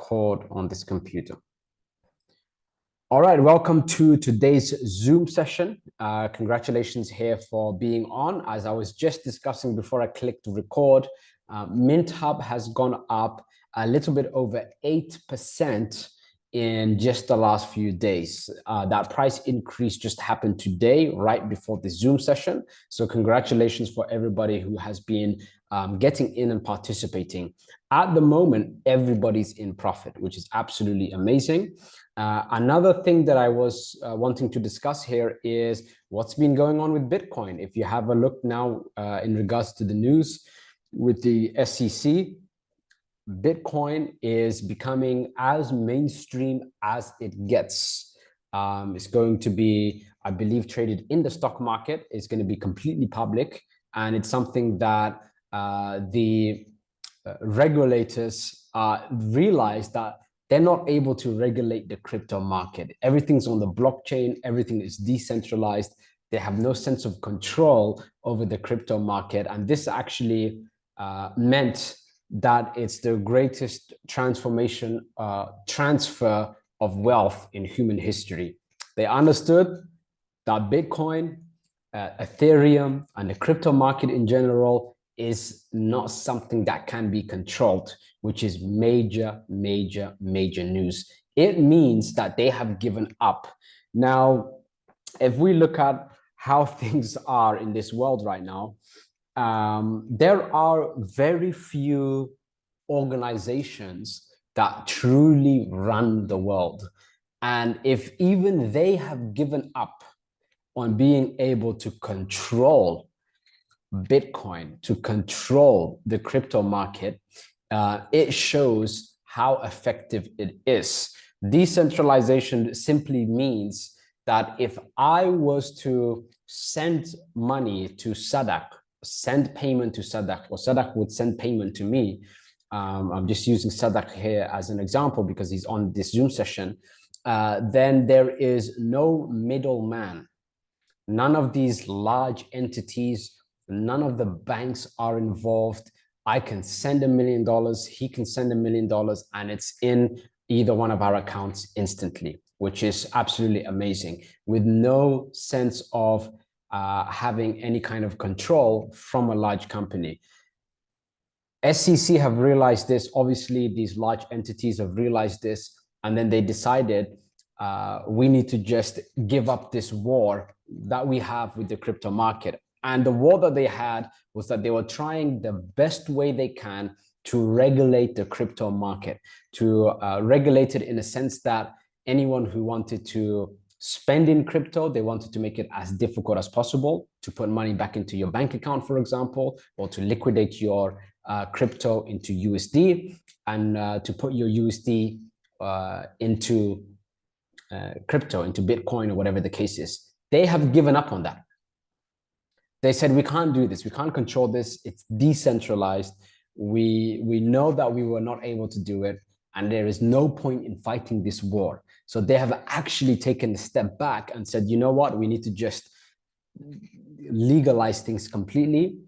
record on this computer. All right, welcome to today's Zoom session. Congratulations here for being on. As I was just discussing before I clicked record, MintHub has gone up a little bit over 8% in just the last few days. That price increase just happened today, right before the Zoom session. So congratulations for everybody who has been getting in and participating. At the moment, everybody's in profit, which is absolutely amazing. Another thing that I was wanting to discuss here is what's been going on with Bitcoin. If you have a look now in regards to the news with the SEC, Bitcoin is becoming as mainstream as it gets. It's going to be, I believe, traded in the stock market. It's going to be completely public. And it's something that the regulators realize that they're not able to regulate the crypto market. Everything's on the blockchain. Everything is decentralized. They have no sense of control over the crypto market. And this actually meant that it's the greatest transfer of wealth in human history. They understood that Bitcoin, Ethereum, and the crypto market in general is not something that can be controlled, which is major, major, major news. It means that they have given up. Now, if we look at how things are in this world right now, there are very few organizations that truly run the world. And if even they have given up on being able to control Bitcoin, to control the crypto market, it shows how effective it is. Decentralization simply means that if I was to send money to Sadak, send payment to Sadak, or Sadak would send payment to me, I'm just using Sadak here as an example because he's on this Zoom session, then there is no middleman. None of these large entities, none of the banks are involved. I can send $1 million, he can send $1 million, and it's in either one of our accounts instantly, which is absolutely amazing, with no sense of having any kind of control from a large company. SEC have realized this. Obviously, these large entities have realized this, and then they decided we need to just give up this war that we have with the crypto market. And the war that they had was that they were trying the best way they can to regulate the crypto market, to regulate it in a sense that anyone who wanted to spend in crypto, they wanted to make it as difficult as possible to put money back into your bank account, for example, or to liquidate your crypto into USD, and to put your USD into crypto, into Bitcoin, or whatever the case is. They have given up on that. They said, we can't do this. We can't control this. It's decentralized. We know that we were not able to do it, and there is no point in fighting this war. So they have actually taken a step back and said, you know what? We need to just legalize things completely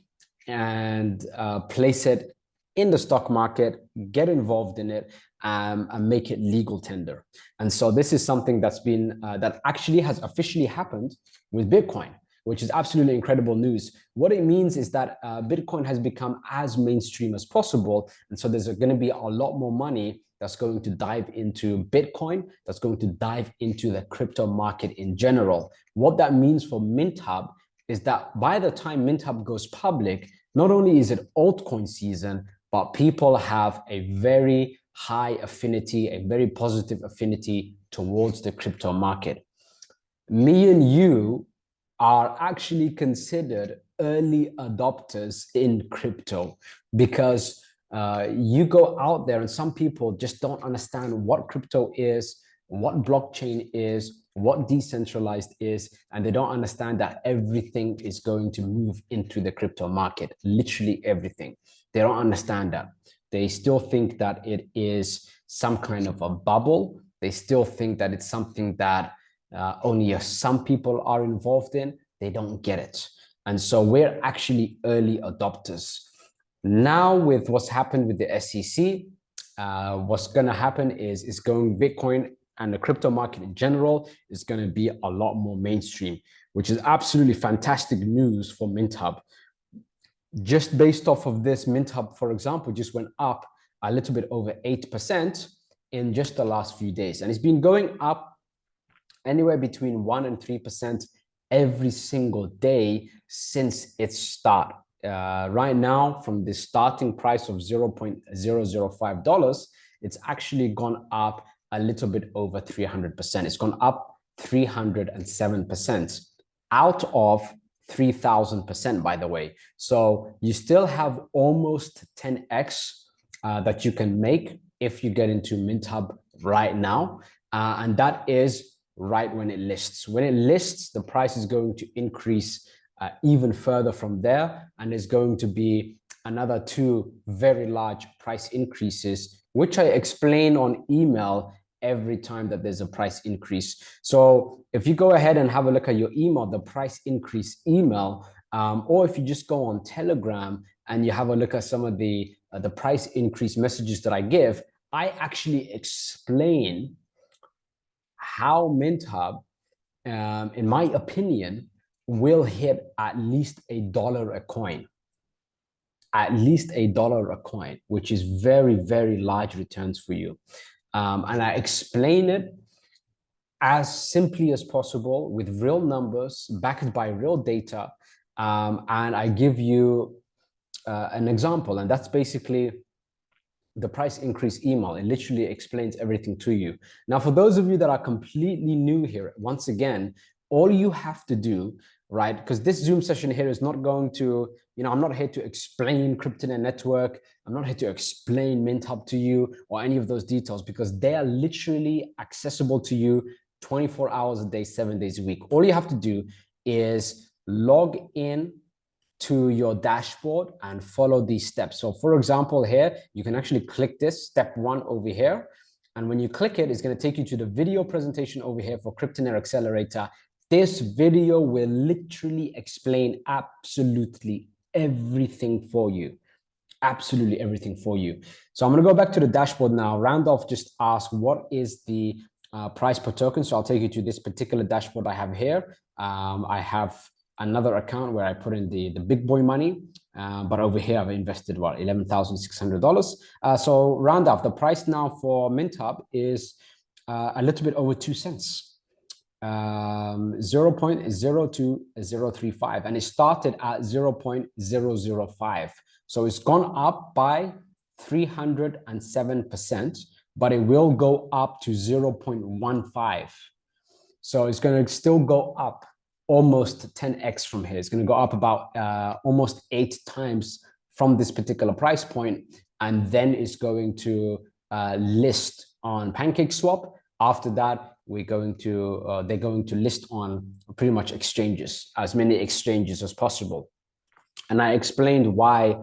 and place it in the stock market, get involved in it, and make it legal tender. And so this is something that's been, that actually has officially happened with Bitcoin, which is absolutely incredible news. What it means is that Bitcoin has become as mainstream as possible. And so there's going to be a lot more money that's going to dive into Bitcoin, that's going to dive into the crypto market in general. What that means for MintHub is that by the time MintHub goes public, not only is it altcoin season, but people have a very high affinity, a very positive affinity towards the crypto market. Me and you are actually considered early adopters in crypto because you go out there and some people just don't understand what crypto is, what blockchain is, what decentralized is, and they don't understand that everything is going to move into the crypto market, literally everything. They don't understand that. They still think that it is some kind of a bubble. They still think that it's something that only some people are involved in. They don't get it. And so we're actually early adopters. Now with what's happened with the SEC, what's going to happen is Bitcoin and the crypto market in general is going to be a lot more mainstream, which is absolutely fantastic news for MintHub. Just based off of this, MintHub, for example, just went up a little bit over 8% in just the last few days. And it's been going up anywhere between 1 and 3% every single day since its start. Right now, from the starting price of $0.005, it's actually gone up a little bit over 300%. It's gone up 307% out of 3,000%, by the way. So you still have almost 10x that you can make if you get into MintHub right now. And that is right when it lists. When it lists, the price is going to increase even further from there. And there's going to be another 2 very large price increases, which I explain on email every time that there's a price increase. So if you go ahead and have a look at your email, the price increase email, or if you just go on Telegram and you have a look at some of the price increase messages that I give, I actually explain how MintHub, in my opinion, will hit at least $1 a coin. At least $1 a coin, which is very, very large returns for you. And I explain it as simply as possible with real numbers, backed by real data. And I give you an example, and that's basically the price increase email. It literally explains everything to you. Now, for those of you that are completely new here, once again, all you have to do, right? Because this Zoom session here is not going to, I'm not here to explain CryptoNet Network. I'm not here to explain MintHub to you or any of those details, because they are literally accessible to you 24 hours a day, 7 days a week. All you have to do is log in to your dashboard and follow these steps. So for example, here, you can actually click this step 1 over here. And when you click it, it's going to take you to the video presentation over here for CryptoNet Accelerator. This video will literally explain absolutely everything for you. Absolutely everything for you. So I'm going to go back to the dashboard now. Randolph just asked, what is the price per token? So I'll take you to this particular dashboard I have here. I have another account where I put in the big boy money, but over here I've invested what, $11,600. So Randolph, the price now for MintHub is a little bit over 2 cents. 0.02035, and it started at 0.005. So it's gone up by 307%, but it will go up to 0.15. So it's going to still go up almost 10x from here. It's going to go up about almost 8 times from this particular price point, and then it's going to list on PancakeSwap. After that, they're going to list on pretty much exchanges, as many exchanges as possible. And I explained why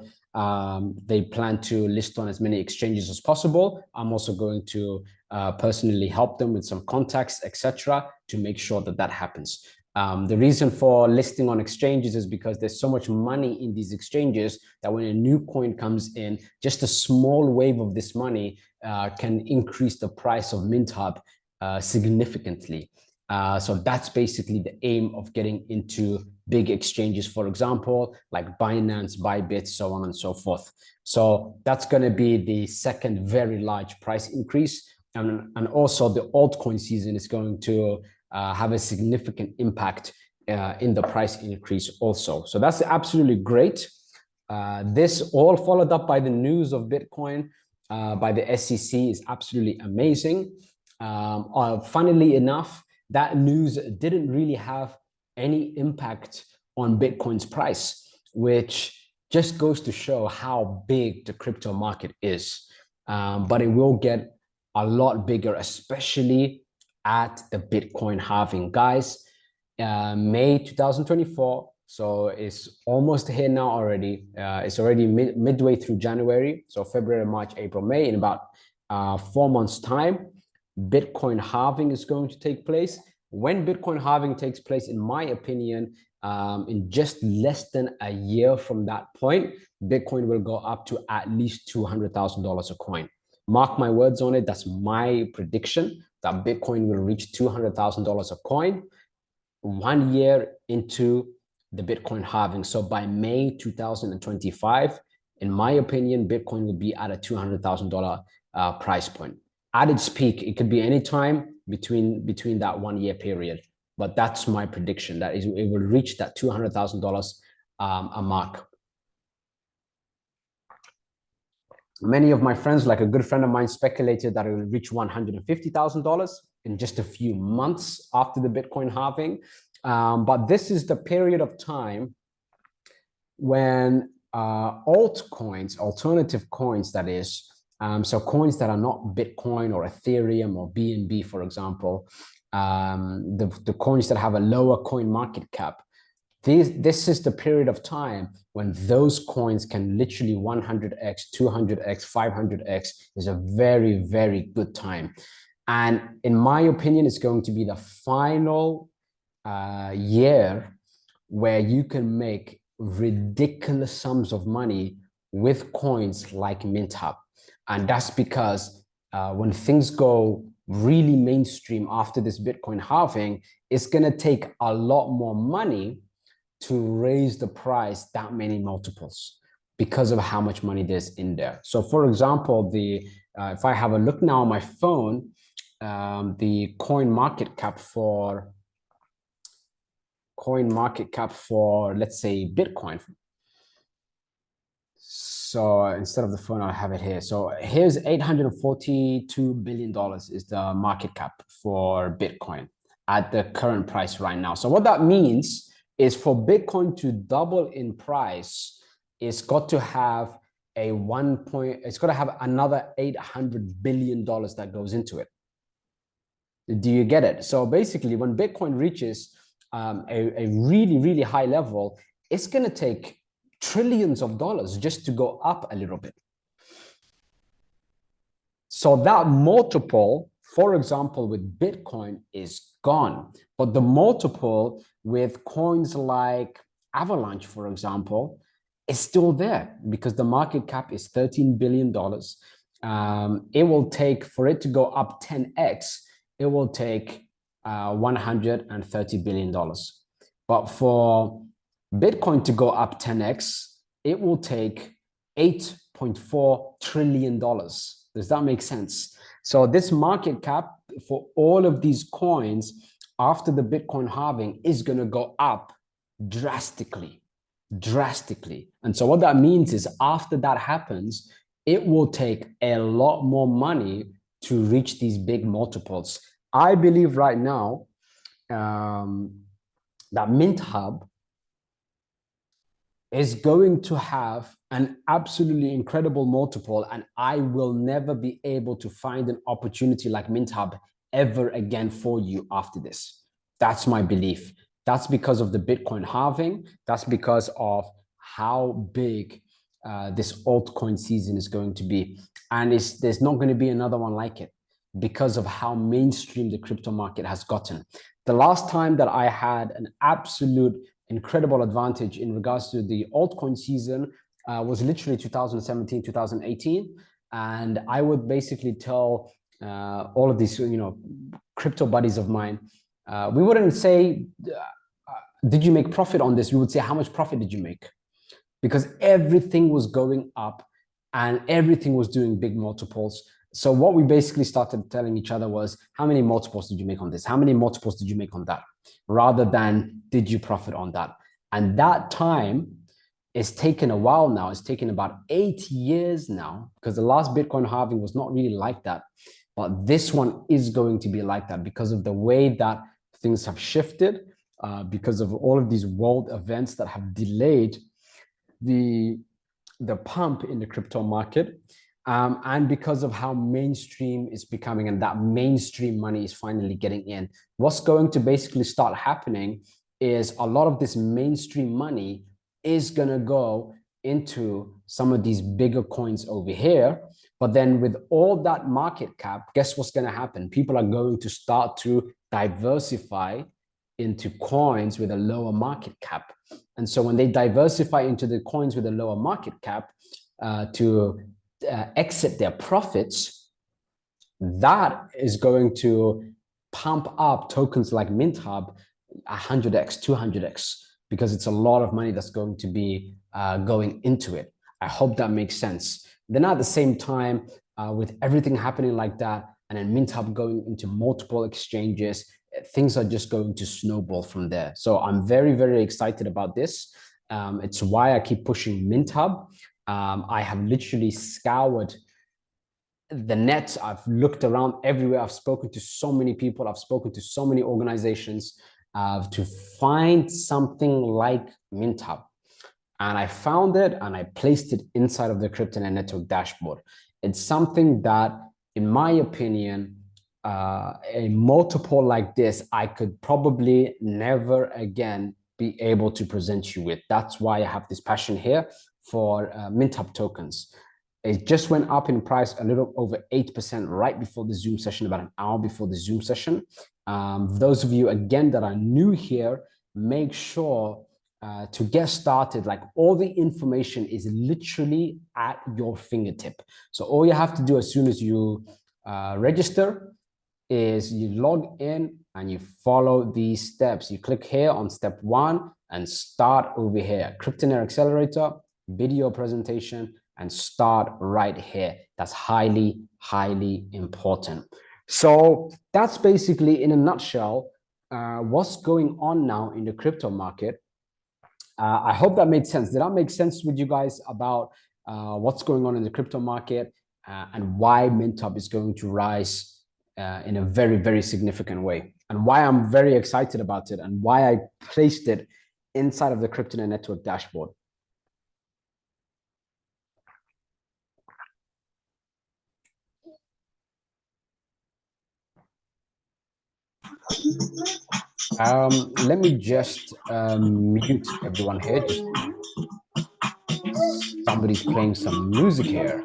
they plan to list on as many exchanges as possible. I'm also going to personally help them with some contacts, etc., to make sure that that happens. The reason for listing on exchanges is because there's so much money in these exchanges that when a new coin comes in, just a small wave of this money can increase the price of MintHub significantly. So that's basically the aim of getting into big exchanges, for example, like Binance, Bybit, so on and so forth. So that's going to be the second very large price increase. And also the altcoin season is going to have a significant impact in the price increase also. So that's absolutely great. This all followed up by the news of Bitcoin by the SEC is absolutely amazing. Funnily enough, that news didn't really have any impact on Bitcoin's price, which just goes to show how big the crypto market is. But it will get a lot bigger, especially at the Bitcoin halving. Guys, May 2024, so it's almost here now already. It's already midway through January, so February, March, April, May. In about 4 months' time, Bitcoin halving is going to take place. When Bitcoin halving takes place, in my opinion, in just less than a year from that point, Bitcoin will go up to at least $200,000 a coin. Mark my words on it. That's my prediction that Bitcoin will reach $200,000 a coin 1 year into the Bitcoin halving. So by May 2025, in my opinion, Bitcoin will be at a $200,000 price point. At its peak, it could be any time between that 1 year period. But that's my prediction, that it will reach that $200,000 a mark. Many of my friends, like a good friend of mine, speculated that it will reach $150,000 in just a few months after the Bitcoin halving. But this is the period of time when altcoins, alternative coins, that is, so coins that are not Bitcoin or Ethereum or BNB, for example, the coins that have a lower coin market cap, this is the period of time when those coins can literally 100x, 200x, 500x. Is a very, very good time. And in my opinion, it's going to be the final year where you can make ridiculous sums of money with coins like MintHub. And that's because when things go really mainstream after this Bitcoin halving, it's going to take a lot more money to raise the price that many multiples because of how much money there's in there. So for example, if I have a look now on my phone, the coin market cap for, let's say, Bitcoin. So instead of the phone, I'll have it here. So here's $842 billion is the market cap for Bitcoin at the current price right now. So what that means is for Bitcoin to double in price, it's got to have it's got to have another $800 billion that goes into it. Do you get it? So basically, when Bitcoin reaches a really, really high level, it's going to take trillions of dollars just to go up a little bit. So that multiple, for example, with Bitcoin is gone. But the multiple with coins like Avalanche, for example, is still there because the market cap is $13 billion. It will take, for it to go up 10x, it will take $130 billion. But for Bitcoin to go up 10x, it will take $8.4 trillion. Does that make sense? So this market cap for all of these coins after the Bitcoin halving is going to go up drastically. And so what that means is after that happens, it will take a lot more money to reach these big multiples. I believe right now that MintHub is going to have an absolutely incredible multiple, and I will never be able to find an opportunity like MintHub ever again for you after this. That's my belief. That's because of the Bitcoin halving. That's because of how big this altcoin season is going to be. And there's not going to be another one like it because of how mainstream the crypto market has gotten. The last time that I had an absolute incredible advantage in regards to the altcoin season was literally 2017, 2018. And I would basically tell all of these, crypto buddies of mine, we wouldn't say, did you make profit on this? We would say, how much profit did you make? Because everything was going up and everything was doing big multiples. So what we basically started telling each other was, how many multiples did you make on this? How many multiples did you make on that? Rather than, did you profit on that? And that time is taken a while now. It's taken about 8 years now, because the last Bitcoin halving was not really like that. But this one is going to be like that because of the way that things have shifted, because of all of these world events that have delayed the pump in the crypto market. And because of how mainstream is becoming and that mainstream money is finally getting in. What's going to basically start happening is a lot of this mainstream money is going to go into some of these bigger coins over here. But then with all that market cap, guess what's going to happen? People are going to start to diversify into coins with a lower market cap. And so when they diversify into the coins with a lower market cap to exit their profits, that is going to pump up tokens like MintHub 100x, 200x, because it's a lot of money that's going to be going into it. I hope that makes sense. Then at the same time, with everything happening like that, and then MintHub going into multiple exchanges, things are just going to snowball from there. So I'm very, very excited about this. It's why I keep pushing MintHub. I have literally scoured the net. I've looked around everywhere. I've spoken to so many people. I've spoken to so many organizations to find something like MintHub. And I found it and I placed it inside of the CryptoNet network dashboard. It's something that, in my opinion, a multiple like this, I could probably never again be able to present you with. That's why I have this passion here for MintHub tokens. It just went up in price a little over 8% right before the Zoom session, about an hour before the Zoom session. Those of you, again, that are new here, make sure to get started. Like, all the information is literally at your fingertip. So all you have to do as soon as you register is you log in and you follow these steps. You click here on step 1 and start over here. CryptoNet Accelerator, video presentation, and start right here. That's highly, highly important. So that's basically, in a nutshell, what's going on now in the crypto market. I hope that made sense. Did that make sense with you guys about what's going on in the crypto market and why MintHub is going to rise in a very, very significant way, and why I'm very excited about it, and why I placed it inside of the CryptoNet network dashboard? Let me just mute everyone here. Just somebody's playing some music here.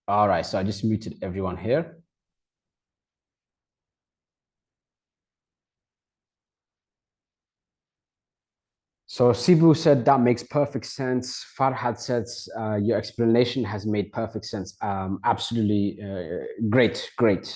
All right, so I just muted everyone here. So Sibu said that makes perfect sense. Farhad says your explanation has made perfect sense. Absolutely great, great.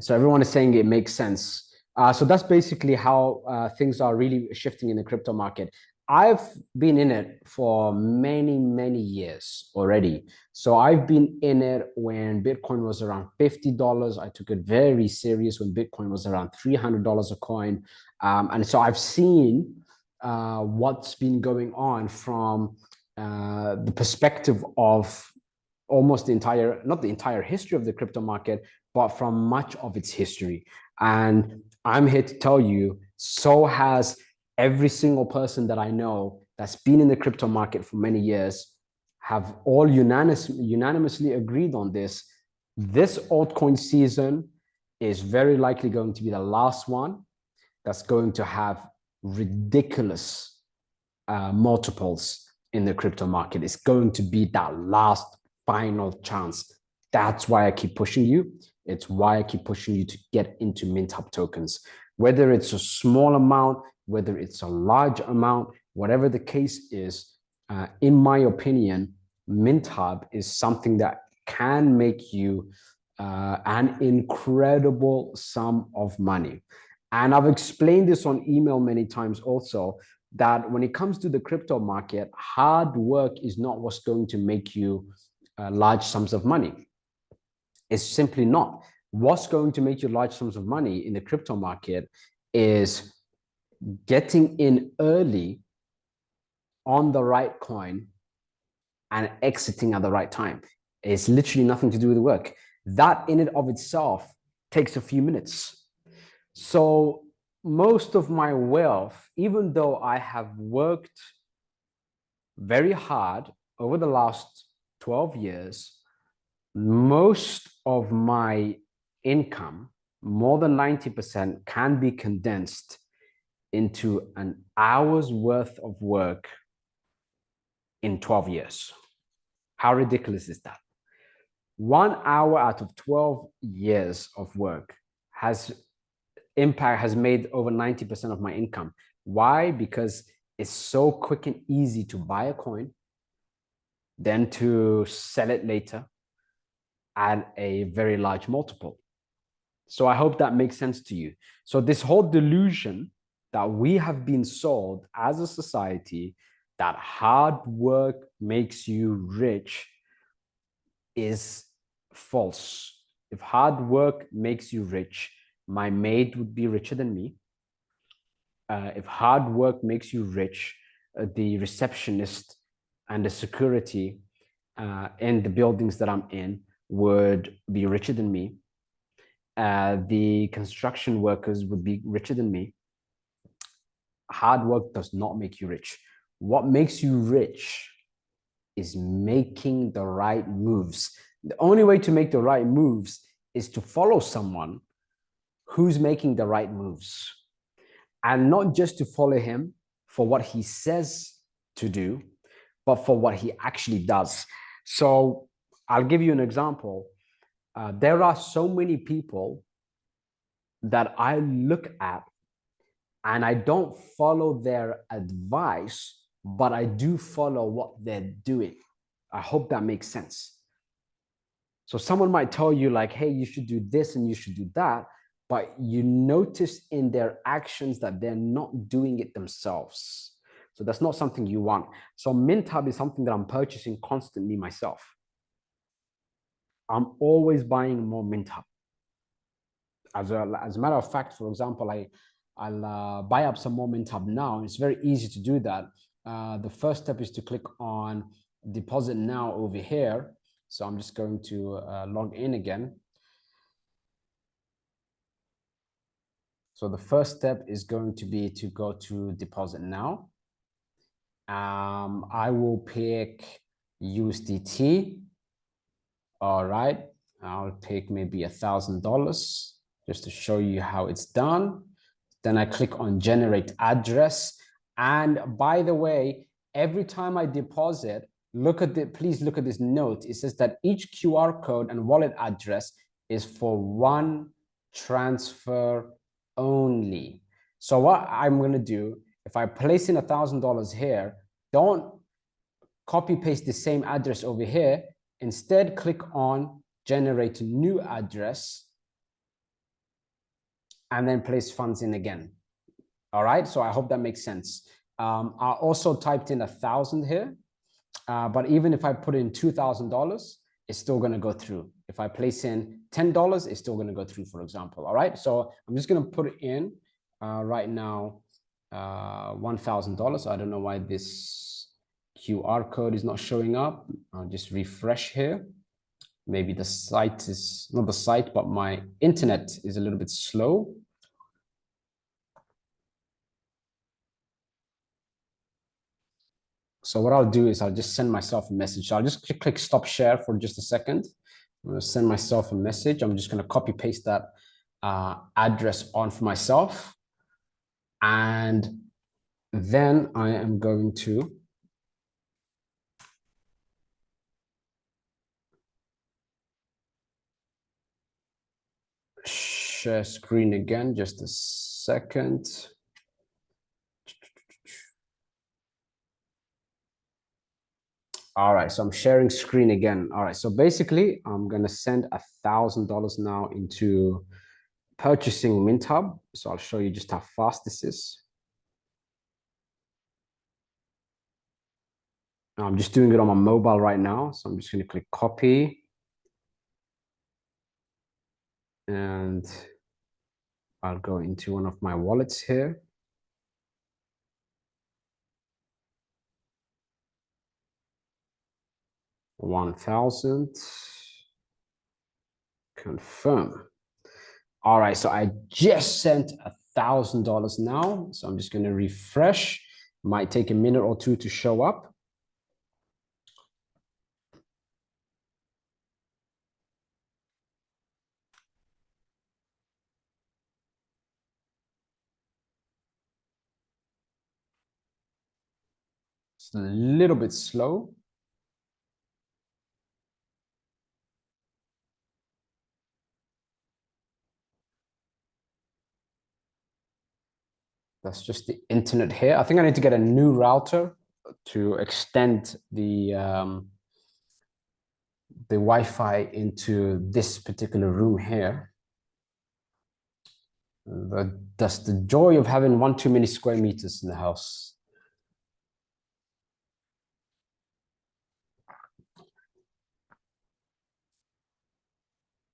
So everyone is saying it makes sense. So that's basically how things are really shifting in the crypto market. I've been in it for many, many years already. So I've been in it when Bitcoin was around $50. I took it very serious when Bitcoin was around $300 a coin. And so I've seen what's been going on from the perspective of almost the entire, not the entire history of the crypto market, but from much of its history. And I'm here to tell you, so has every single person that I know that's been in the crypto market for many years, have all unanimously agreed on this. This altcoin season is very likely going to be the last one that's going to have ridiculous multiples in the crypto market. It's going to be that last final chance. That's why I keep pushing you. It's why I keep pushing you to get into MintHub tokens. Whether it's a small amount, whether it's a large amount, whatever the case is, in my opinion, MintHub is something that can make you an incredible sum of money. And I've explained this on email many times also, that when it comes to the crypto market, hard work is not what's going to make you large sums of money. It's simply not. What's going to make you large sums of money in the crypto market is getting in early on the right coin and exiting at the right time. It's literally nothing to do with the work. That in and of itself takes a few minutes. So most of my wealth, even though I have worked very hard over the last 12 years, most of my income, more than 90%, can be condensed into an hour's worth of work in 12 years. How ridiculous is that? 1 hour out of 12 years of work has made over 90% of my income. Why? Because it's so quick and easy to buy a coin, then to sell it later at a very large multiple. So I hope that makes sense to you. So this whole delusion that we have been sold as a society that hard work makes you rich is false. If hard work makes you rich, my maid would be richer than me. If hard work makes you rich, the receptionist and the security in the buildings that I'm in would be richer than me. The construction workers would be richer than me. Hard work does not make you rich. What makes you rich is making the right moves. The only way to make the right moves is to follow someone who's making the right moves, and not just to follow him for what he says to do, but for what he actually does. So I'll give you an example. There are so many people that I look at and I don't follow their advice, but I do follow what they're doing. I hope that makes sense. So someone might tell you like, hey, you should do this and you should do that, but you notice in their actions that they're not doing it themselves. So that's not something you want. So MintHub is something that I'm purchasing constantly myself. I'm always buying more MintHub. As a matter of fact, for example, I'll buy up some more MintHub now. It's very easy to do that. The first step is to click on deposit now over here. So I'm just going to log in again. So the first step is going to be to go to deposit now. I will pick USDT. All right, I'll pick maybe $1,000 just to show you how it's done. Then I click on generate address. And by the way, every time I deposit, please look at this note. It says that each QR code and wallet address is for one transfer only. So what I'm going to do, if I place in $1,000 here, don't copy paste the same address over here. Instead, click on generate new address and then place funds in again. All right, so I hope that makes sense. I also typed in 1,000 here, but even if I put in $2,000, it's still going to go through. If I place in $10, it's still going to go through, for example. All right, so I'm just going to put it in right now, $1,000. I don't know why this QR code is not showing up. I'll just refresh here. Maybe the site is not the site, but my internet is a little bit slow. So what I'll do is I'll just send myself a message. So I'll just click stop share for just a second. I'm going to send myself a message. I'm just going to copy paste that address on for myself. And then I am going to share screen again, just a second. All right, so I'm sharing screen again. All right, so basically I'm going to send $1,000 now into purchasing MintHub. So I'll show you just how fast this is. I'm just doing it on my mobile right now. So I'm just going to click copy. And I'll go into one of my wallets here. $1,000. Confirm. All right, so I just sent $1,000 now. So I'm just going to refresh. Might take a minute or two to show up. It's a little bit slow. That's just the internet here. I think I need to get a new router to extend the the Wi-Fi into this particular room here. That's the joy of having one too many square meters in the house.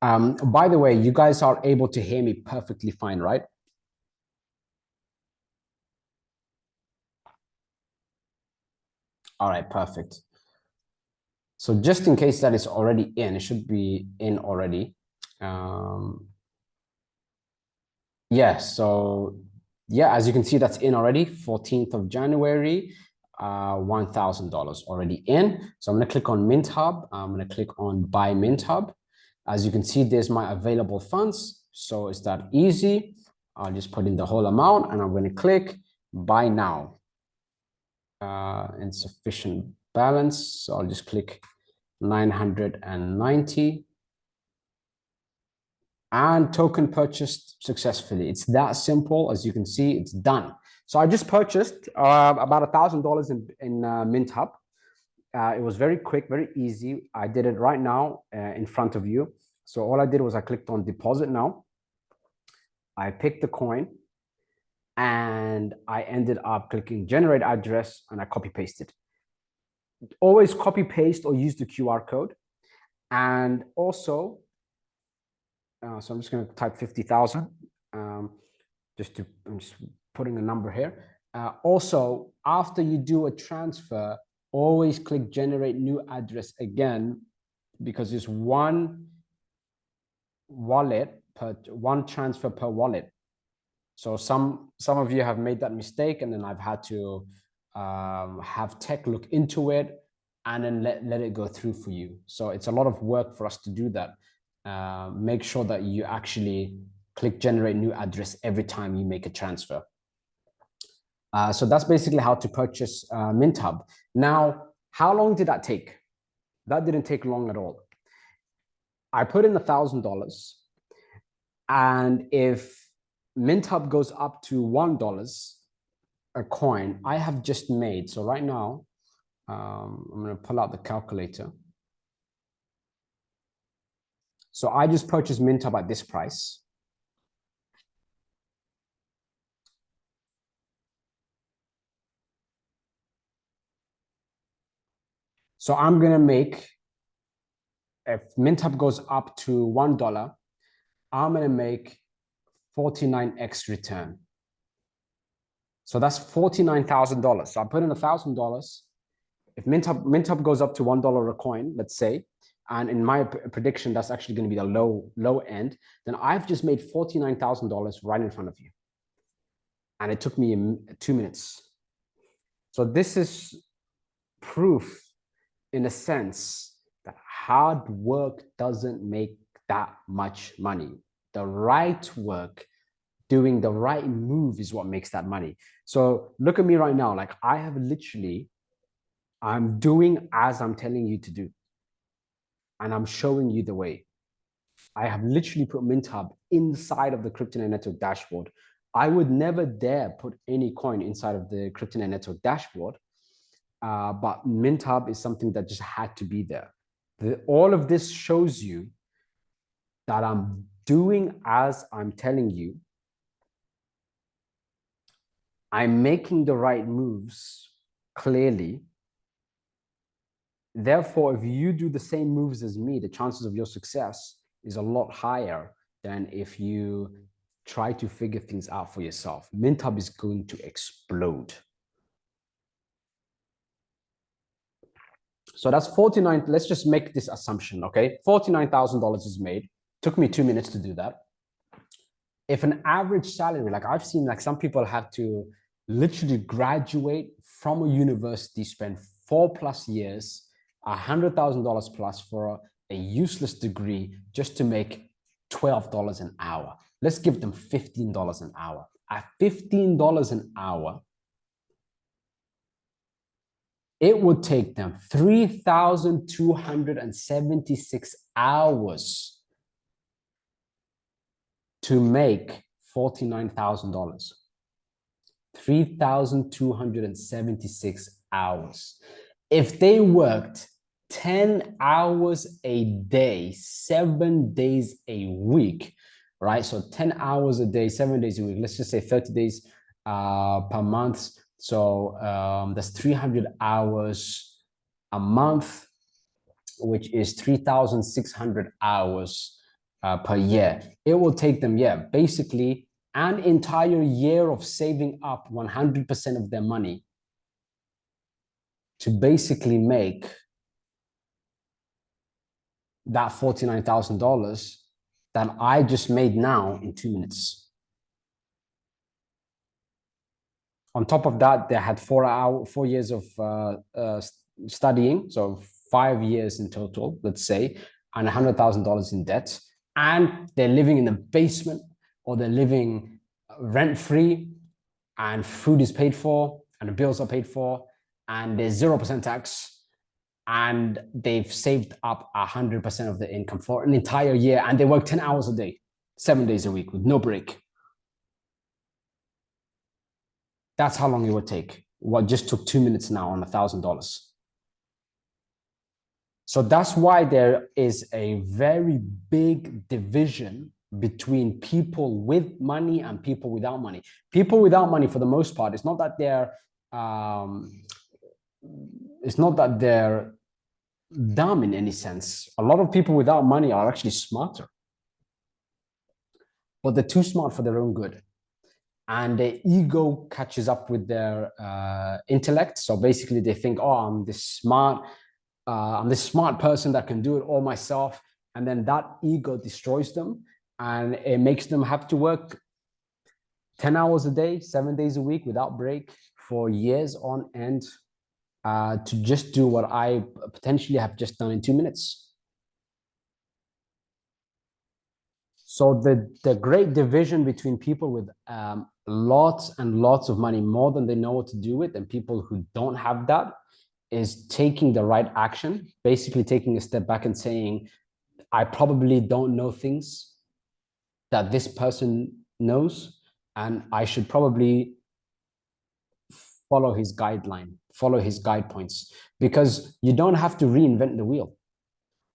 By the way, you guys are able to hear me perfectly fine, right? All right, perfect. So just in case that is already in, it should be in already. Yeah, so yeah, as you can see, that's in already, 14th of January, $1,000 already in. So I'm gonna click on MintHub. I'm gonna click on Buy MintHub. As you can see, there's my available funds. So it's that easy. I'll just put in the whole amount and I'm gonna click Buy Now. Insufficient balance. So I'll just click 990. And token purchased successfully. It's that simple. As you can see, it's done. So I just purchased about $1,000 in MintHub. It was very quick, very easy. I did it right now in front of you. So all I did was I clicked on deposit now. I picked the coin and I ended up clicking generate address and I copy pasted. Always copy paste or use the QR code. And also, so I'm just going to type 50,000. I'm just putting a number here. Also, after you do a transfer, always click generate new address again, because it's one wallet one transfer per wallet. So some of you have made that mistake, and then I've had to have tech look into it and then let it go through for you. So it's a lot of work for us to do that. Make sure that you actually click generate new address every time you make a transfer. So that's basically how to purchase MintHub. Now, how long did that take? That didn't take long at all. I put in $1,000, and if MintHub goes up to $1 a coin, I have just made, so right now, I'm going to pull out the calculator. So I just purchased MintHub at this price. So I'm going to make, if MintHub goes up to $1, I'm going to make 49x return. So that's $49,000. So I put in $1,000. If MintHub goes up to $1 a coin, let's say, and in my prediction, that's actually going to be the low end, then I've just made $49,000 right in front of you. And it took me 2 minutes. So this is proof, in a sense, that hard work doesn't make that much money. The right work, doing the right move is what makes that money. So look at me right now. Like I have literally, I'm doing as I'm telling you to do. And I'm showing you the way. I have literally put MintHub inside of the Cryptonet Network dashboard. I would never dare put any coin inside of the Cryptonet Network dashboard. But MintHub is something that just had to be there. All of this shows you that I'm doing as I'm telling you. I'm making the right moves clearly. Therefore, if you do the same moves as me, the chances of your success is a lot higher than if you try to figure things out for yourself. MintHub is going to explode. So that's 49. Let's just make this assumption, okay? $49,000 is made. Took me 2 minutes to do that. If an average salary, like I've seen, like some people have to literally graduate from a university, spend 4+ years, $100,000 plus for a useless degree just to make $12 an hour. Let's give them $15 an hour. At $15 an hour, it would take them 3,276 hours to make $49,000. 3,276 hours. If they worked 10 hours a day, 7 days a week, right? So 10 hours a day, 7 days a week. Let's just say 30 days per month. So that's 300 hours a month, which is 3,600 hours per year. It will take them, yeah, basically an entire year of saving up 100% of their money to basically make that $49,000 that I just made now in 2 minutes. On top of that, they had 4 years of studying, so 5 years in total, let's say, and $100,000 in debt. And they're living in the basement, or they're living rent-free, and food is paid for, and the bills are paid for, and there's 0% tax. And they've saved up 100% of their income for an entire year, and they work 10 hours a day, 7 days a week with no break. That's how long it would take. What just took 2 minutes now on $1,000. So that's why there is a very big division between people with money and people without money. People without money, for the most part, it's not that they're dumb in any sense. A lot of people without money are actually smarter, but they're too smart for their own good. And their ego catches up with their intellect. So basically they think, oh, I'm this smart person that can do it all myself. And then that ego destroys them, and it makes them have to work 10 hours a day, 7 days a week without break for years on end to just do what I potentially have just done in 2 minutes. So the great division between people with lots and lots of money, more than they know what to do with, and people who don't have that, is taking the right action, basically taking a step back and saying, I probably don't know things that this person knows, and I should probably follow his guideline, follow his guide points, because you don't have to reinvent the wheel.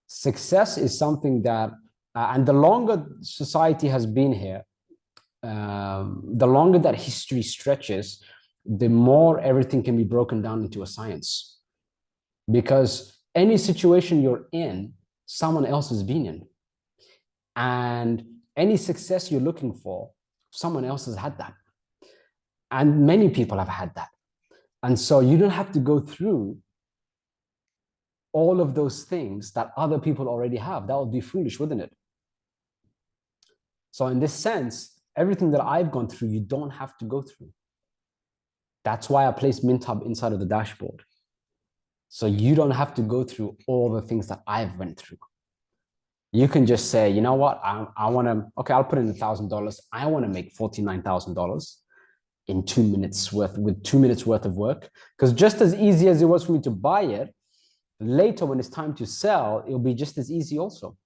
Success is something that, and the longer society has been here, the longer that history stretches, the more everything can be broken down into a science. Because any situation you're in, someone else has been in. And any success you're looking for, someone else has had that. And many people have had that. And so you don't have to go through all of those things that other people already have. That would be foolish, wouldn't it? So in this sense, everything that I've gone through, you don't have to go through. That's why I placed MintHub inside of the dashboard. So you don't have to go through all the things that I've went through. You can just say, you know what, I want to, okay, I'll put in $1,000. I want to make $49,000 in 2 minutes with 2 minutes worth of work. Because just as easy as it was for me to buy it, later when it's time to sell, it'll be just as easy also.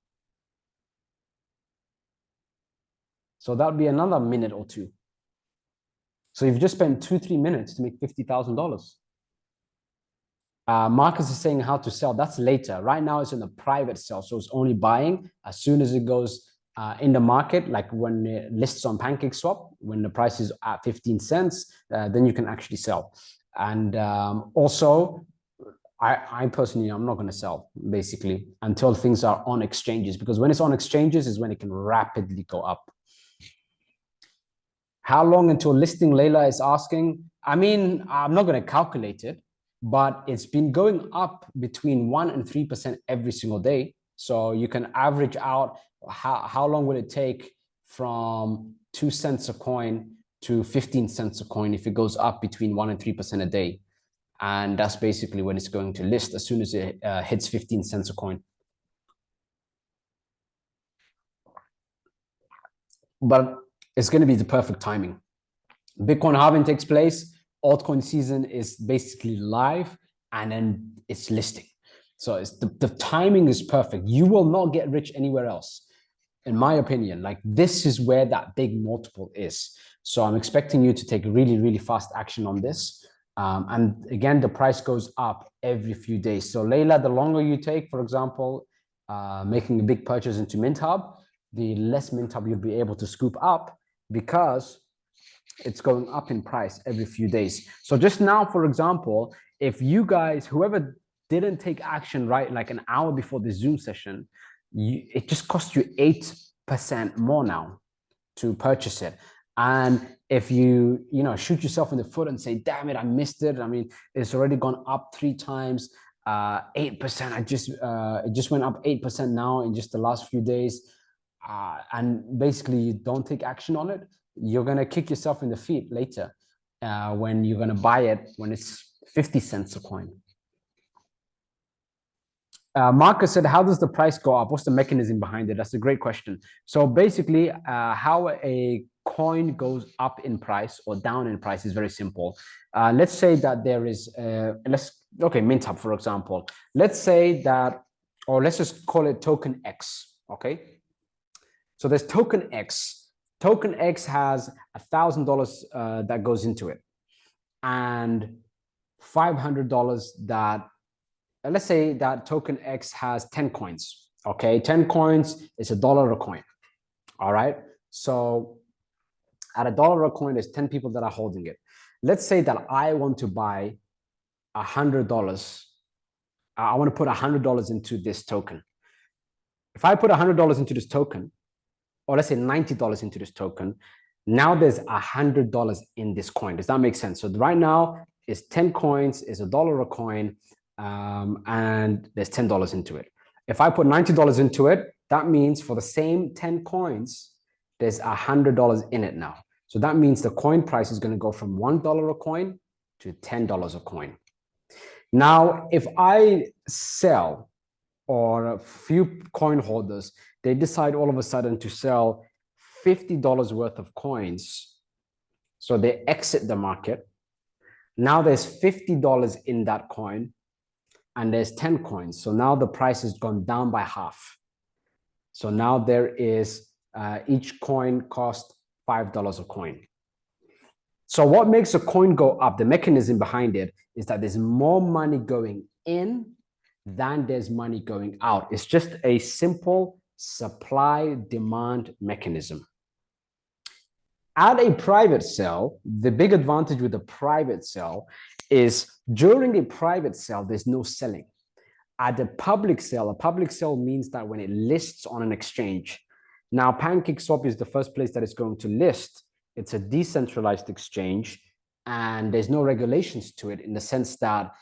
So that would be another minute or two. So you've just spent 2-3 minutes to make $50,000. Marcus is saying how to sell. That's later. Right now it's in a private sale. So it's only buying as soon as it goes in the market, like when it lists on PancakeSwap, when the price is at 15 cents, then you can actually sell. And also, I personally, I'm not going to sell basically until things are on exchanges, because when it's on exchanges is when it can rapidly go up. How long until listing, Layla is asking? I mean, I'm not going to calculate it, but it's been going up between 1% and 3% every single day. So you can average out how long will it take from 2 cents a coin to 15 cents a coin if it goes up between 1% and 3% a day. And that's basically when it's going to list as soon as it hits 15 cents a coin. But it's going to be the perfect timing. Bitcoin halving takes place, altcoin season is basically live, and then it's listing. So it's the timing is perfect. You will not get rich anywhere else, in my opinion. Like, this is where that big multiple is. So I'm expecting you to take really, really fast action on this. And again, the price goes up every few days. So Layla, the longer you take, for example, making a big purchase into MintHub, the less MintHub you'll be able to scoop up because it's going up in price every few days. So just now, for example, if you guys, whoever didn't take action right like an hour before the Zoom session, it just cost you 8% more now to purchase it. And if you shoot yourself in the foot and say, damn it, I missed it. I mean, it's already gone up 3 times, 8%. It just went up 8% now in just the last few days. And basically you don't take action on it, you're going to kick yourself in the feet later when you're going to buy it when it's 50 cents a coin. Marcus said, how does the price go up? What's the mechanism behind it? That's a great question. So basically, how a coin goes up in price or down in price is very simple. Let's say that there is, MintHub, for example. Let's say that, or let's just call it token X, okay? So there's token X. Token X has $1,000 that goes into it and $500 that, let's say that token X has 10 coins, okay? 10 coins is $1 a coin, all right? So at $1 a coin, there's 10 people that are holding it. Let's say that I want to buy $100. I want to put $100 into this token. If I put $100 into this token, or let's say $90 into this token, now there's $100 in this coin. Does that make sense? So right now it's 10 coins, is $1 a coin, and there's $10 into it. If I put $90 into it, that means for the same 10 coins, there's $100 in it now. So that means the coin price is going to go from $1 a coin to $10 a coin. Now, if I sell, or a few coin holders, they decide all of a sudden to sell $50 worth of coins. So they exit the market. Now there's $50 in that coin and there's 10 coins. So now the price has gone down by half. So now there is, each coin cost $5 a coin. So what makes a coin go up, the mechanism behind it, is that there's more money going in than there's money going out. It's just a simple supply-demand mechanism. At a private sale, the big advantage with a private sale is during a private sale, there's no selling. At a public sale means that when it lists on an exchange. Now, PancakeSwap is the first place that it's going to list. It's a decentralized exchange, and there's no regulations to it in the sense that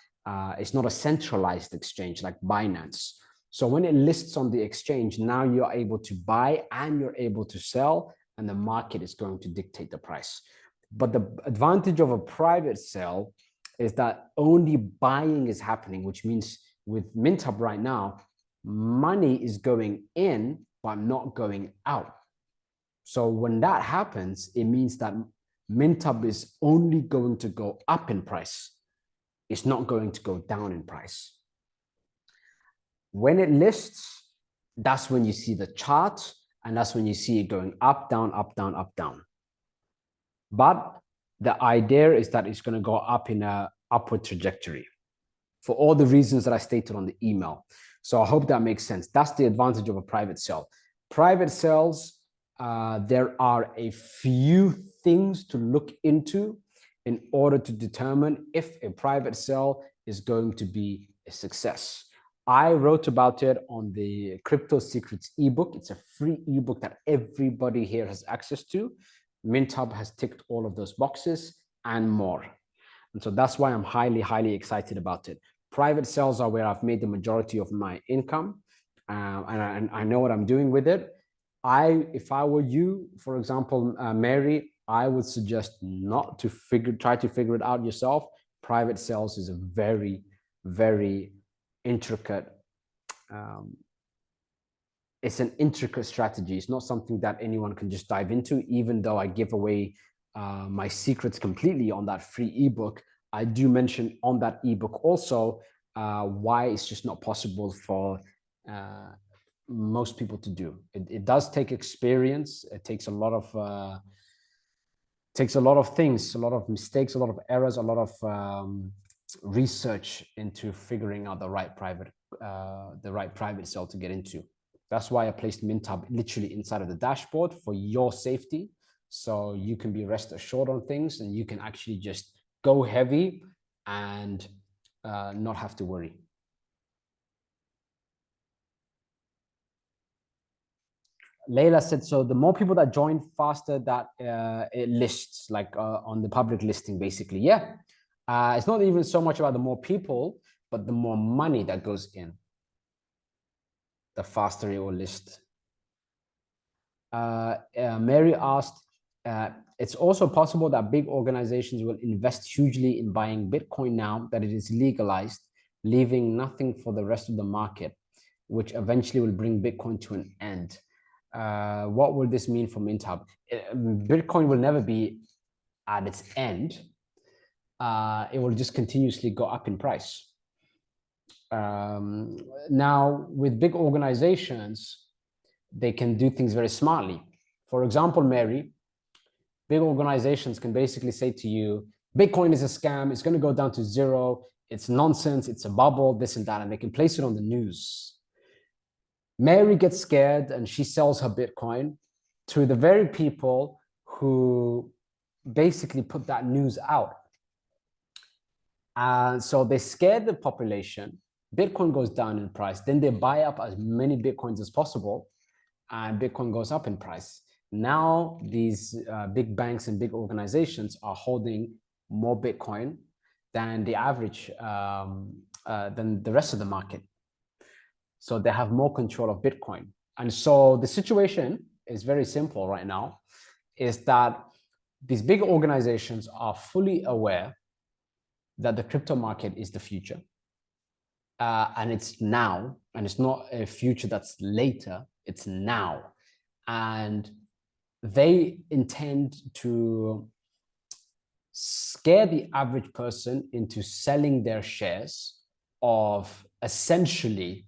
it's not a centralized exchange like Binance. So when it lists on the exchange, now you're able to buy and you're able to sell, and the market is going to dictate the price. But the advantage of a private sale is that only buying is happening, which means with MintHub right now, money is going in, but not going out. So when that happens, it means that MintHub is only going to go up in price. It's not going to go down in price. When it lists, that's when you see the chart, and that's when you see it going up, down, up, down, up, down. But the idea is that it's going to go up in an upward trajectory for all the reasons that I stated on the email. So I hope that makes sense. That's the advantage of a private sale. Private sales, there are a few things to look into in order to determine if a private sale is going to be a success. I wrote about it on the Crypto Secrets ebook. It's a free ebook that everybody here has access to. MintHub has ticked all of those boxes and more. And so that's why I'm highly, highly excited about it. Private sales are where I've made the majority of my income, and I know what I'm doing with it. If I were you, for example, Mary, I would suggest not to try to figure it out yourself. Private sales is a very, very intricate, it's an intricate strategy. It's not something that anyone can just dive into, even though I give away my secrets completely on that free ebook. I do mention on that ebook also why it's just not possible for most people to do. It does take experience. It takes a lot of Takes a lot of things, a lot of mistakes, a lot of errors, a lot of research into figuring out the right private cell to get into. That's why I placed MintHub literally inside of the dashboard for your safety, so you can be rest assured on things and you can actually just go heavy and not have to worry. Layla said, so the more people that join, faster that it lists, like on the public listing, basically. Yeah. It's not even so much about the more people, but the more money that goes in, the faster it will list. Mary asked, it's also possible that big organizations will invest hugely in buying Bitcoin now that it is legalized, leaving nothing for the rest of the market, which eventually will bring Bitcoin to an end. What will this mean for MintHub? Bitcoin will never be at its end. It will just continuously go up in price. Now, with big organizations, they can do things very smartly. For example, Mary, big organizations can basically say to you, Bitcoin is a scam, it's going to go down to zero, it's nonsense, it's a bubble, this and that, and they can place it on the news. Mary gets scared and she sells her Bitcoin to the very people who basically put that news out. And so they scare the population. Bitcoin goes down in price. Then they buy up as many Bitcoins as possible, and Bitcoin goes up in price. Now, these big banks and big organizations are holding more Bitcoin than the average, than the rest of the market. So they have more control of Bitcoin. And so the situation is very simple right now, is that these big organizations are fully aware that the crypto market is the future. And it's now, and it's not a future that's later, it's now. And they intend to scare the average person into selling their shares of essentially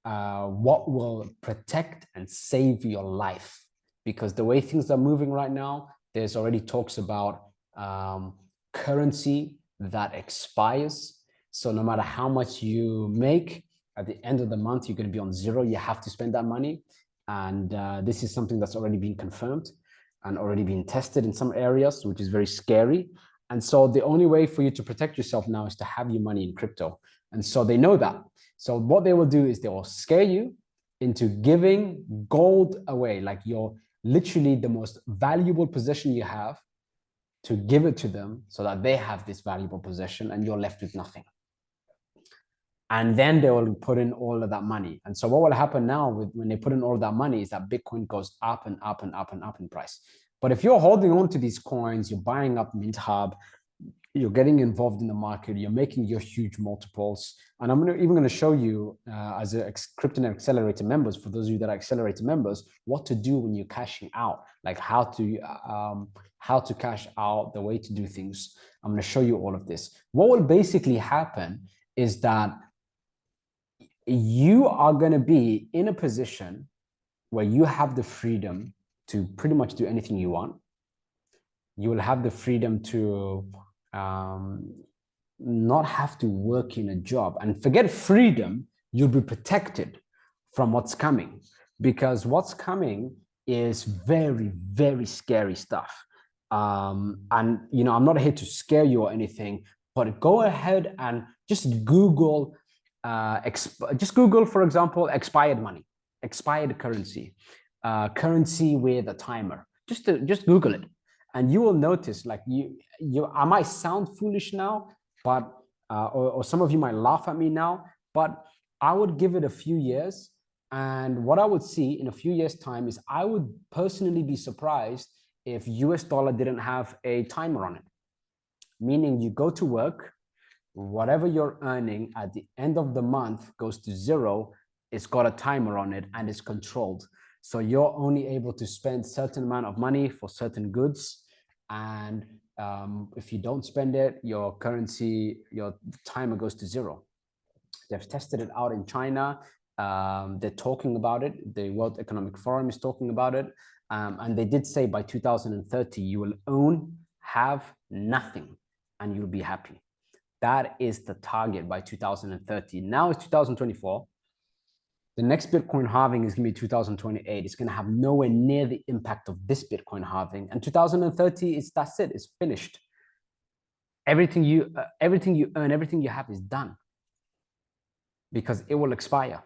what will protect and save your life. Because the way things are moving right now, there's already talks about currency that expires. So no matter how much you make, at the end of the month, you're going to be on zero. You have to spend that money. And this is something that's already been confirmed and already been tested in some areas, which is very scary. And so the only way for you to protect yourself now is to have your money in crypto. And so they know that. So what they will do is they will scare you into giving gold away, like you're literally the most valuable possession you have, to give it to them so that they have this valuable possession and you're left with nothing. And then they will put in all of that money. And so what will happen now when they put in all of that money is that Bitcoin goes up and up and up and up in price. But if you're holding on to these coins, you're buying up MintHub, you're getting involved in the market, you're making your huge multiples. And I'm even going to show you as a CryptoNet Accelerator members, for those of you that are Accelerator members, what to do when you're cashing out, like how to cash out, the way to do things. I'm going to show you all of this. What will basically happen is that you are going to be in a position where you have the freedom to pretty much do anything you want. You will have the freedom to not have to work in a job. And forget freedom, you'll be protected from what's coming, because what's coming is very, very scary stuff. And, you know, I'm not here to scare you or anything, but go ahead and just Google, for example, expired money, expired currency, currency with a timer. Just Google it. And you will notice, like I might sound foolish now, but or some of you might laugh at me now, but I would give it a few years. And what I would see in a few years' time is I would personally be surprised if US dollar didn't have a timer on it. Meaning you go to work, whatever you're earning at the end of the month goes to zero. It's got a timer on it and it's controlled. So you're only able to spend a certain amount of money for certain goods. And if you don't spend it, your currency, your timer goes to zero. They've tested it out in China. They're talking about it. The World Economic Forum is talking about it. And they did say by 2030, you will have nothing, and you'll be happy. That is the target by 2030. Now it's 2024. The next Bitcoin halving is going to be 2028. It's going to have nowhere near the impact of this Bitcoin halving. And 2030, that's it. It's finished. Everything you earn, everything you have is done, because it will expire.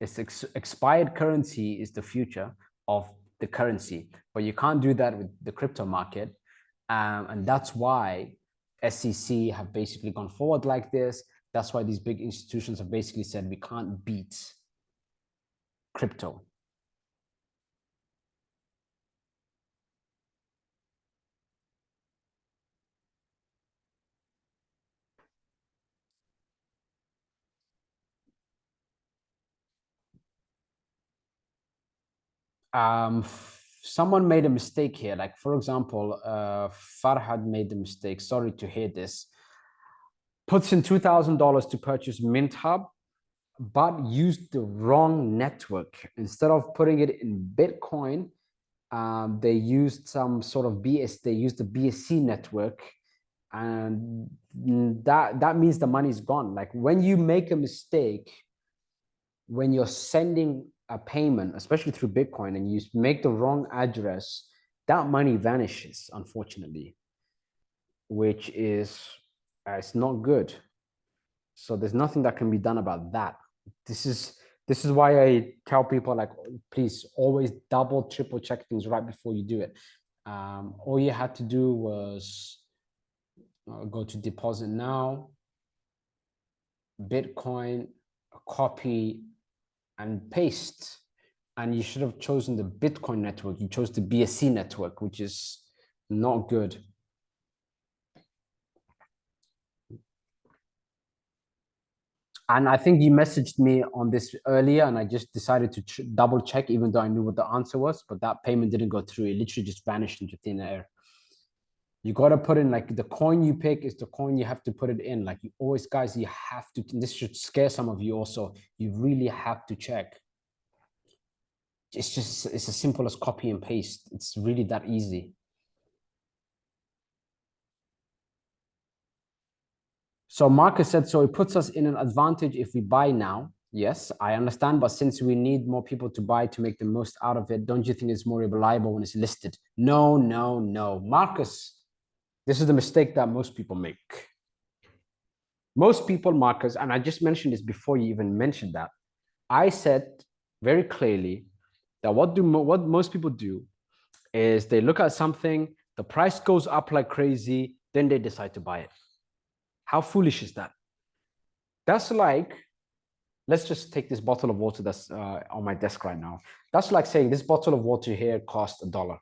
Expired currency is the future of the currency, but you can't do that with the crypto market. And that's why SEC have basically gone forward like this. That's why these big institutions have basically said we can't beat crypto. Someone made a mistake here. Like, for example, Farhad made the mistake. Sorry to hear this. Puts in $2,000 to purchase MintHub, but used the wrong network. Instead of putting it in Bitcoin, they used some sort of they used the BSC network, and that means the money's gone. Like, when you make a mistake, when you're sending a payment, especially through Bitcoin, and you make the wrong address, that money vanishes, unfortunately, which is it's not good. So there's nothing that can be done about that. This is why I tell people, like, please always double, triple check things right before you do it. All you had to do was go to deposit now, Bitcoin, copy and paste. And you should have chosen the Bitcoin network. You chose the BSC network, which is not good. And I think you messaged me on this earlier, and I just decided to double check, even though I knew what the answer was, but that payment didn't go through. It literally just vanished into thin air. You got to put in, like, the coin you pick is the coin you have to put it in. Like, you always, guys, you have to, this should scare some of you also. You really have to check. It's as simple as copy and paste. It's really that easy. So Marcus said, so it puts us in an advantage if we buy now. Yes, I understand. But since we need more people to buy to make the most out of it, don't you think it's more reliable when it's listed? No, no, no. Marcus, this is the mistake that most people make. Most people, Marcus, and I just mentioned this before you even mentioned that. I said very clearly that what most people do is they look at something, the price goes up like crazy, then they decide to buy it. How foolish is that? That's like, let's just take this bottle of water that's on my desk right now. That's like saying this bottle of water here costs $1.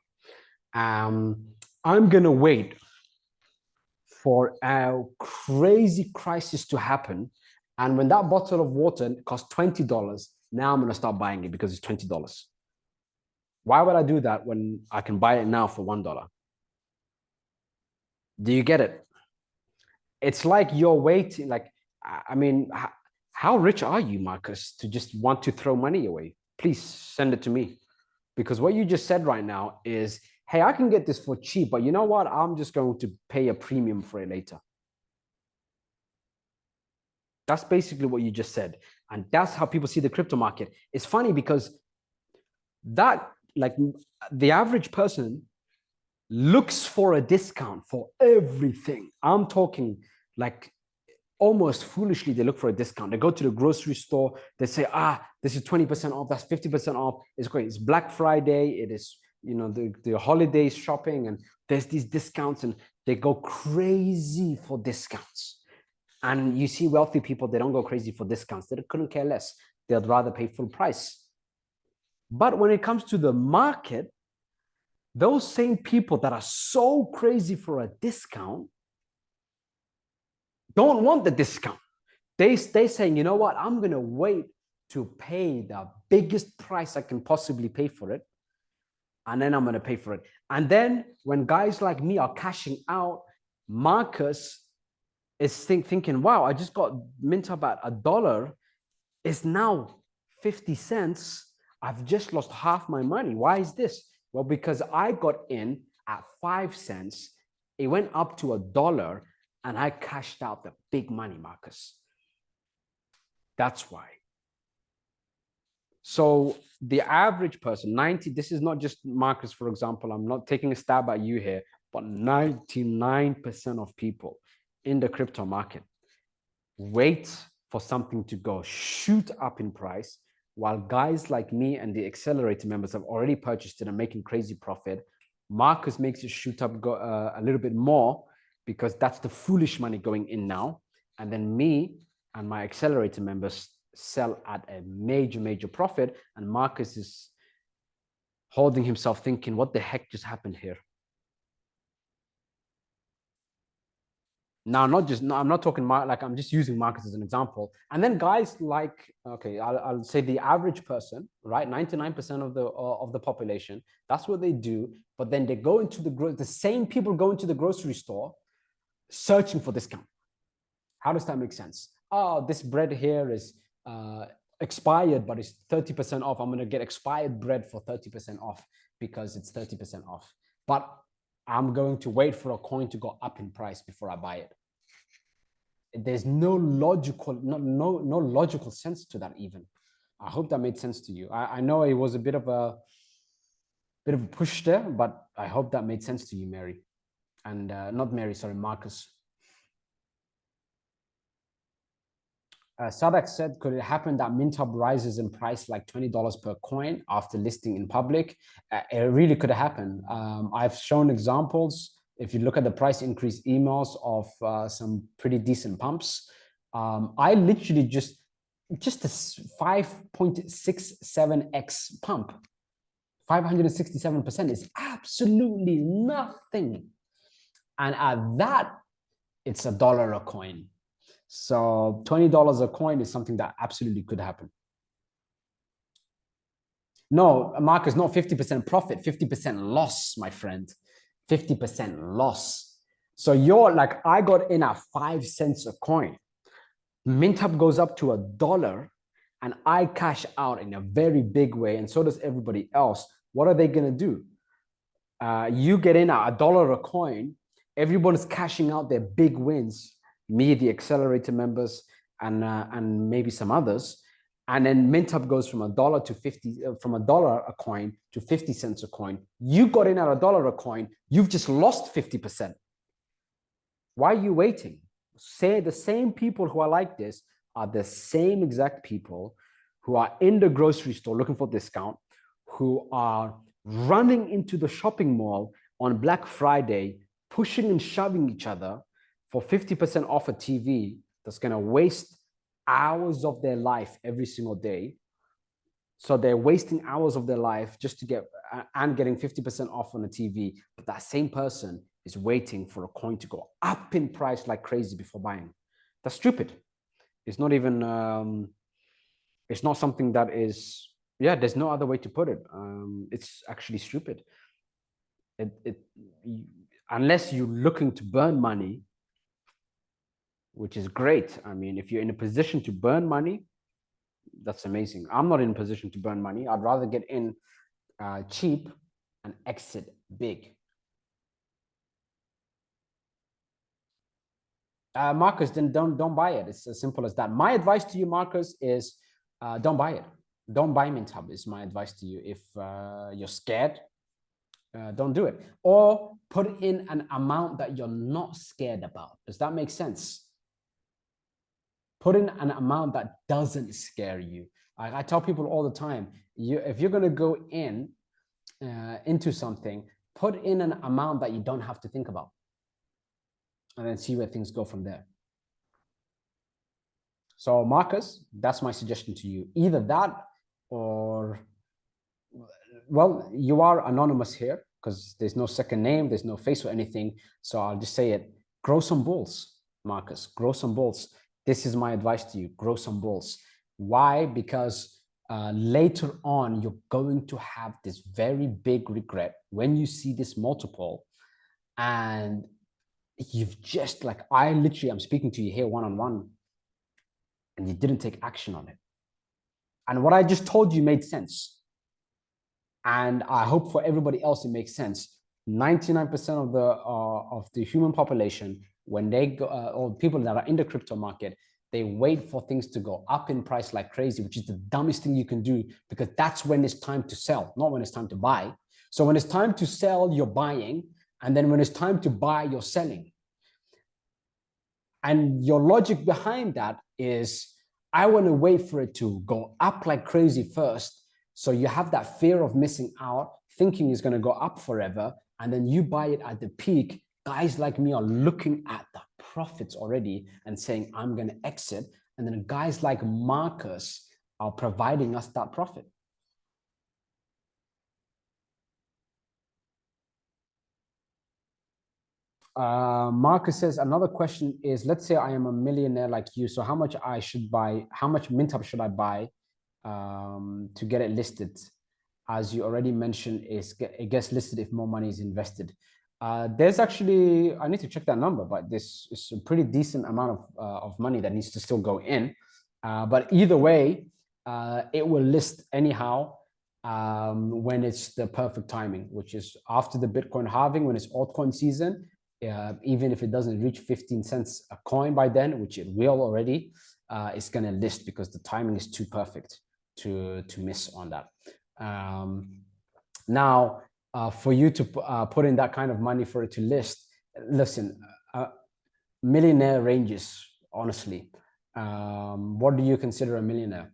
I'm gonna wait for a crazy crisis to happen, and when that bottle of water costs $20, now I'm gonna start buying it because it's $20. Why would I do that when I can buy it now for $1? Do you get it? It's like you're waiting. Like, I mean, how rich are you, Marcus, to just want to throw money away? Please send it to me. Because what you just said right now is, hey, I can get this for cheap, but you know what? I'm just going to pay a premium for it later. That's basically what you just said. And that's how people see the crypto market. It's funny because that, like, the average person looks for a discount for everything. I'm talking, like, almost foolishly, they look for a discount. They go to the grocery store, they say, this is 20% off, that's 50% off. It's great. It's Black Friday. It is, the holidays shopping, and there's these discounts, and they go crazy for discounts. And you see wealthy people, they don't go crazy for discounts. They couldn't care less. They'd rather pay full price. But when it comes to the market, those same people that are so crazy for a discount don't want the discount. They saying, you know what, I'm going to wait to pay the biggest price I can possibly pay for it, and then I'm going to pay for it. And then when guys like me are cashing out, Marcus is thinking, wow, I just got MintHub at $1. It's now 50 cents. I've just lost half my money. Why is this? Well, because I got in at 5 cents, it went up to $1, and I cashed out the big money, Marcus. That's why. So the average person, 90, this is not just Marcus, for example, I'm not taking a stab at you here, but 99% of people in the crypto market wait for something to go shoot up in price, while guys like me and the accelerator members have already purchased it and making crazy profit. Marcus makes it shoot up go, a little bit more because that's the foolish money going in now. And then me and my accelerator members sell at a major profit. And Marcus is holding himself thinking, what the heck just happened here? Now, I'm not talking like, I'm just using Marcus as an example. And then guys like, okay, I'll say the average person, right? 99% of the population, that's what they do. But then they go into the same people go into the grocery store searching for discount. How does that make sense? Oh, this bread here is expired, but it's 30% off. I'm going to get expired bread for 30% off because it's 30% off. But I'm going to wait for a coin to go up in price before I buy it. There's no logical sense to that even. I hope that made sense to you. I know it was a bit of a push there, but I hope that made sense to you, Mary. And not Mary, sorry, Marcus. Sadak said, could it happen that MintHub rises in price like $20 per coin after listing in public? It really could happen. I've shown examples. If you look at the price increase emails of some pretty decent pumps, I literally just a 5.67x pump, 567% is absolutely nothing. And at that, it's $1 a coin. So $20 a coin is something that absolutely could happen. No, Marcus, not 50% profit, 50% loss, my friend. 50% loss. So you're like, I got in at 5 cents a coin. MintHub goes up to $1 and I cash out in a very big way. And so does everybody else. What are they going to do? You get in at $1 a coin. Everybody's cashing out their big wins. Me, the accelerator members, and maybe some others. And then MintHub goes from $1 to 50, from $1 a coin to 50 cents a coin. You got in at $1 a coin. You've just lost 50%. Why are you waiting? Say the same people who are like this are the same exact people who are in the grocery store looking for discount, who are running into the shopping mall on Black Friday, pushing and shoving each other for 50% off a TV that's going to waste hours of their life every single day. So they're wasting hours of their life just to get and getting 50% off on a TV. But that same person is waiting for a coin to go up in price like crazy before buying. That's stupid. It's not even, it's not something that is, yeah, there's no other way to put it. It's actually stupid. Unless you're looking to burn money, which is great. I mean, if you're in a position to burn money, that's amazing. I'm not in a position to burn money. I'd rather get in cheap and exit big. Marcus, then don't buy it. It's as simple as that. My advice to you, Marcus, is don't buy it. Don't buy MintHub is my advice to you. If you're scared, don't do it. Or put in an amount that you're not scared about. Does that make sense? Put in an amount that doesn't scare you. I tell people all the time, if you're going to go into something, put in an amount that you don't have to think about. And then see where things go from there. So Marcus, that's my suggestion to you. Either that or, well, you are anonymous here because there's no second name, there's no face or anything. So I'll just say it. Grow some balls, Marcus. Grow some balls. This is my advice to you. Grow some balls. Why? Because later on, you're going to have this very big regret when you see this multiple and you've just like, I'm speaking to you here one-on-one and you didn't take action on it. And what I just told you made sense. And I hope for everybody else it makes sense. 99% of the human population, when they go, or people that are in the crypto market, they wait for things to go up in price like crazy, which is the dumbest thing you can do, because that's when it's time to sell, not when it's time to buy. So when it's time to sell, you're buying, and then when it's time to buy, you're selling. And your logic behind that is, I want to wait for it to go up like crazy first. So you have that fear of missing out, thinking it's going to go up forever. And then you buy it at the peak. Guys like me are looking at the profits already and saying, I'm going to exit. And then guys like Marcus are providing us that profit. Marcus says, another question is, let's say I am a millionaire like you. So how much MintHub should I buy to get it listed? As you already mentioned, it gets listed if more money is invested. There's actually, I need to check that number, but this is a pretty decent amount of money that needs to still go in. But either way, it will list anyhow when it's the perfect timing, which is after the Bitcoin halving, when it's altcoin season. Even if it doesn't reach 15 cents a coin by then, which it will already, it's going to list because the timing is too perfect to miss on that. Now, for you to put in that kind of money for it to list, listen, millionaire ranges, honestly. What do you consider a millionaire?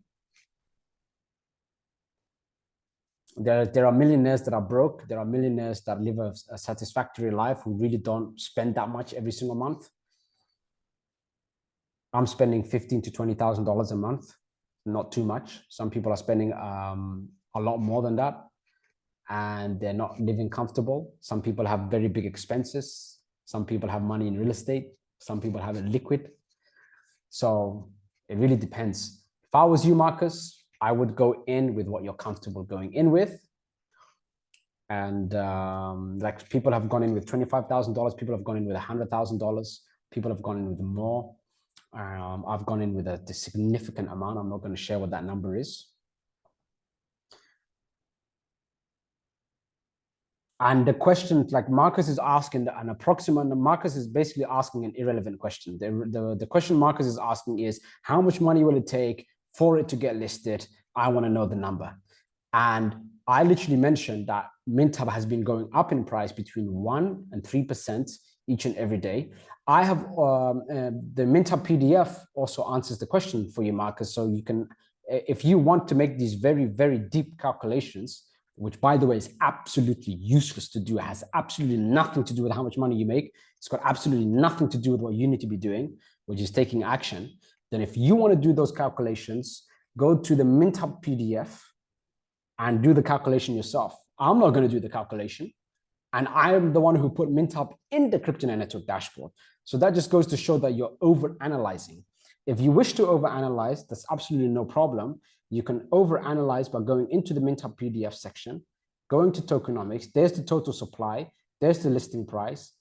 There are millionaires that are broke. There are millionaires that live a satisfactory life who really don't spend that much every single month. I'm spending $15,000 to $20,000 a month, not too much. Some people are spending a lot more than that, and they're not living comfortable. Some people have very big expenses. Some people have money in real estate. Some people have it liquid. So it really depends. If I was you, Marcus, I would go in with what you're comfortable going in with. And like people have gone in with $25,000, people have gone in with $100,000, people have gone in with more. I've gone in with a significant amount. I'm not going to share what that number is. And the question, like Marcus is asking an approximate, Marcus is basically asking an irrelevant question. The question Marcus is asking is, how much money will it take for it to get listed? I want to know the number. And I literally mentioned that MintHub has been going up in price between 1% and 3% each and every day. I have the MintHub PDF also answers the question for you, Marcus. So you can, if you want to make these very, very deep calculations, which by the way is absolutely useless to do. It has absolutely nothing to do with how much money you make. It's got absolutely nothing to do with what you need to be doing, which is taking action. Then if you want to do those calculations, go to the MintHub PDF and do the calculation yourself. I'm not going to do the calculation. And I am the one who put MintHub in the Cryptonet Network dashboard. So that just goes to show that you're over-analyzing. If you wish to over-analyze, that's absolutely no problem. You can over-analyze by going into the MintHub PDF section, going to tokenomics. There's the total supply. There's the listing price.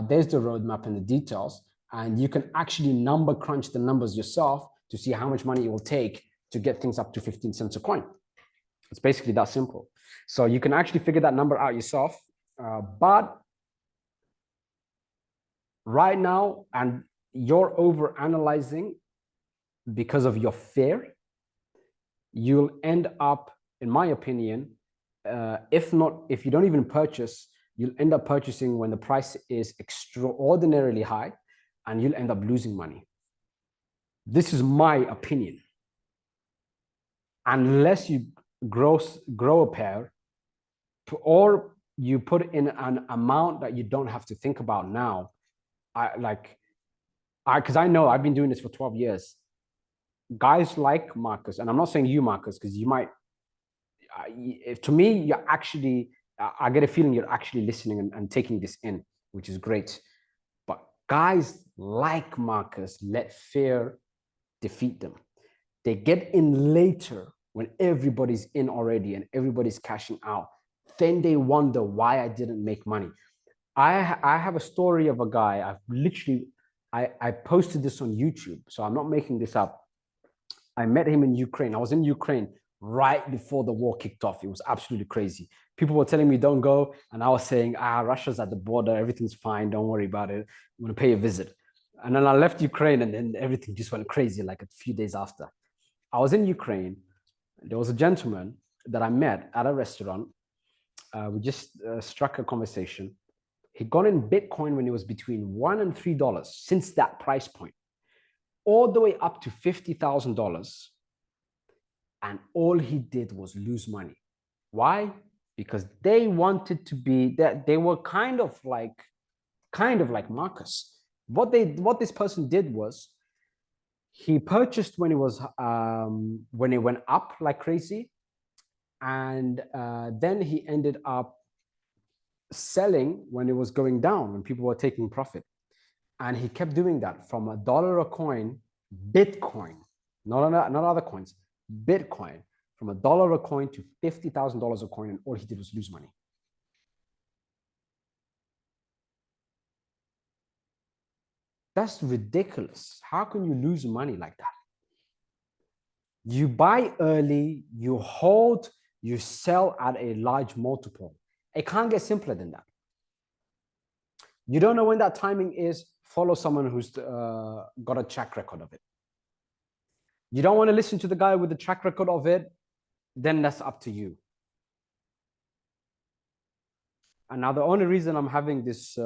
There's the roadmap and the details. And you can actually number crunch the numbers yourself to see how much money it will take to get things up to 15 cents a coin. It's basically that simple. So you can actually figure that number out yourself. But right now, and you're over-analyzing because of your fear, you'll end up, in my opinion, if you don't even purchase, you'll end up purchasing when the price is extraordinarily high, and you'll end up losing money. This is my opinion. Unless you grow a pair, or you put in an amount that you don't have to think about now. Because I know I've been doing this for 12 years. Guys like Marcus, and I'm not saying you, Marcus, because you might, to me, you're actually, I get a feeling you're actually listening and taking this in, which is great. But guys like Marcus let fear defeat them. They get in later when everybody's in already and everybody's cashing out. Then they wonder why I didn't make money. I have a story of a guy. I posted this on YouTube, so I'm not making this up. I met him in Ukraine. I was in Ukraine right before the war kicked off. It was absolutely crazy. People were telling me don't go, and I was saying, Russia's at the border, everything's fine, don't worry about it. I'm gonna pay a visit. And then I left Ukraine, and then everything just went crazy like a few days after. I was in Ukraine. There was a gentleman that I met at a restaurant. We just struck a conversation. He got in Bitcoin when it was between $1 and $3 since that price point, all the way up to $50,000. And all he did was lose money. Why? Because they wanted to be that they were kind of like Marcus. What this person did was he purchased when it was when it went up like crazy, and then he ended up selling when it was going down, when people were taking profit. And he kept doing that from $1 a coin, Bitcoin, not other coins, Bitcoin, from $1 a coin to $50,000 a coin, and all he did was lose money. That's ridiculous. How can you lose money like that? You buy early, you hold, you sell at a large multiple. It can't get simpler than that. You don't know when that timing is, follow someone who's got a track record of it. You don't want to listen to the guy with the track record of it, then that's up to you. And now the only reason I'm having this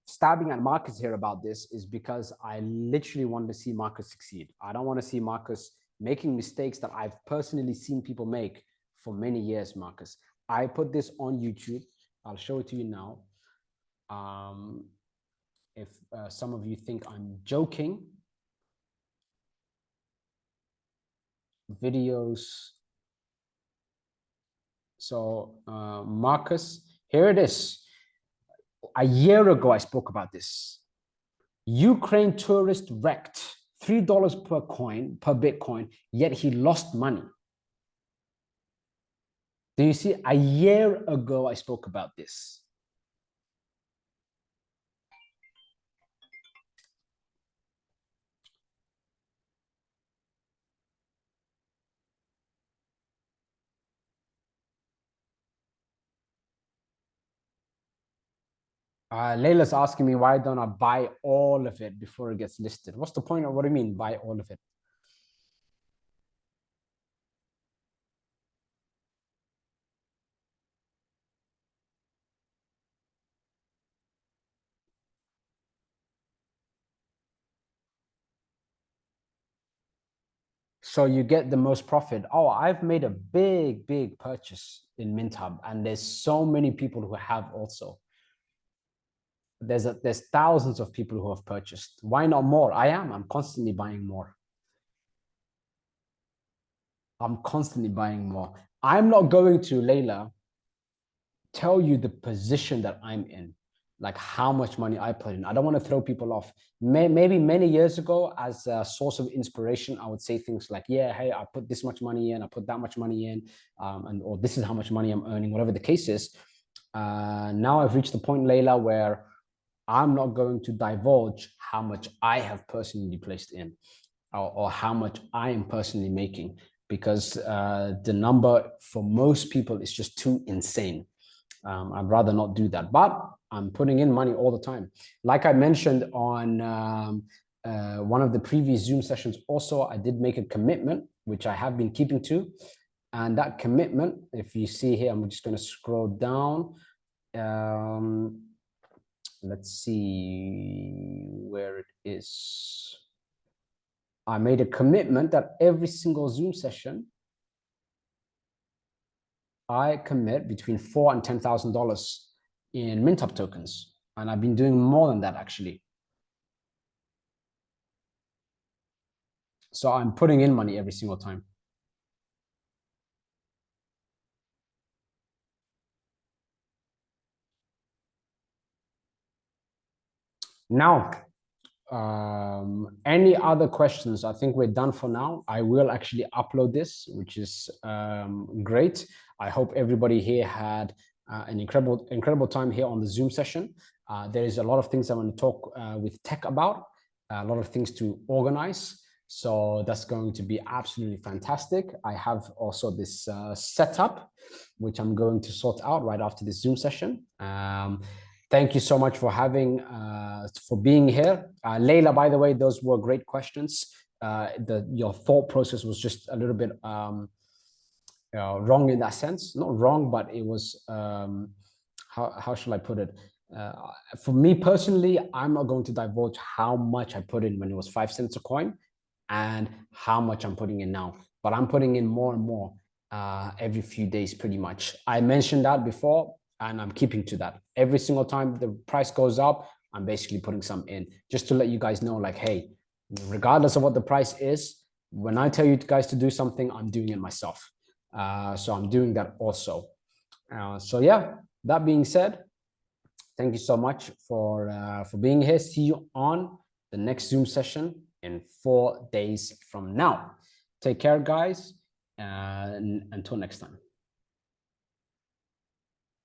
stabbing at Marcus here about this is because I literally want to see Marcus succeed. I don't want to see Marcus making mistakes that I've personally seen people make for many years, Marcus. I put this on YouTube. I'll show it to you now. If some of you think I'm joking, videos. So Marcus, here it is. A year ago, I spoke about this. Ukraine tourist wrecked $3 per coin, per Bitcoin, yet he lost money. Do you see? A year ago, I spoke about this. Layla's asking me, why don't I buy all of it before it gets listed? What's the point of what do you mean, buy all of it? So you get the most profit. Oh, I've made a big purchase in MintHub, and there's so many people who have also. There's thousands of people who have purchased. Why not more? I'm constantly buying more. I'm constantly buying more. I'm not going to, Layla, tell you the position that I'm in, like how much money I put in. I don't want to throw people off. Maybe many years ago, as a source of inspiration, I would say things like, yeah, hey, I put this much money in, I put that much money in, or this is how much money I'm earning, whatever the case is. Now I've reached the point, Layla, where I'm not going to divulge how much I have personally placed in, or how much I am personally making, because the number for most people is just too insane. I'd rather not do that, but I'm putting in money all the time. Like I mentioned on one of the previous Zoom sessions, also, I did make a commitment, which I have been keeping to. And that commitment, if you see here, I'm just going to scroll down. Let's see where it is. I made a commitment that every single Zoom session, I commit between $4,000 and $10,000 in MintHub tokens. And I've been doing more than that, actually. So I'm putting in money every single time. Now, any other questions? I think we're done for now. I will actually upload this, which is great. I hope everybody here had an incredible time here on the Zoom session. There is a lot of things I want to talk with Tech about, a lot of things to organize. So that's going to be absolutely fantastic. I have also this setup, which I'm going to sort out right after this Zoom session. Thank you so much for being here. Layla, by the way, those were great questions. Your thought process was just a little bit wrong in that sense. Not wrong, but it was, how shall I put it? For me personally, I'm not going to divulge how much I put in when it was 5 cents a coin and how much I'm putting in now. But I'm putting in more and more every few days, pretty much. I mentioned that before, and I'm keeping to that. Every single time the price goes up, I'm basically putting some in, just to let you guys know, like, hey, regardless of what the price is, when I tell you guys to do something, I'm doing it myself. So I'm doing that also. So yeah, that being said, thank you so much for being here. See you on the next Zoom session in 4 days from now. Take care, guys, and until next time.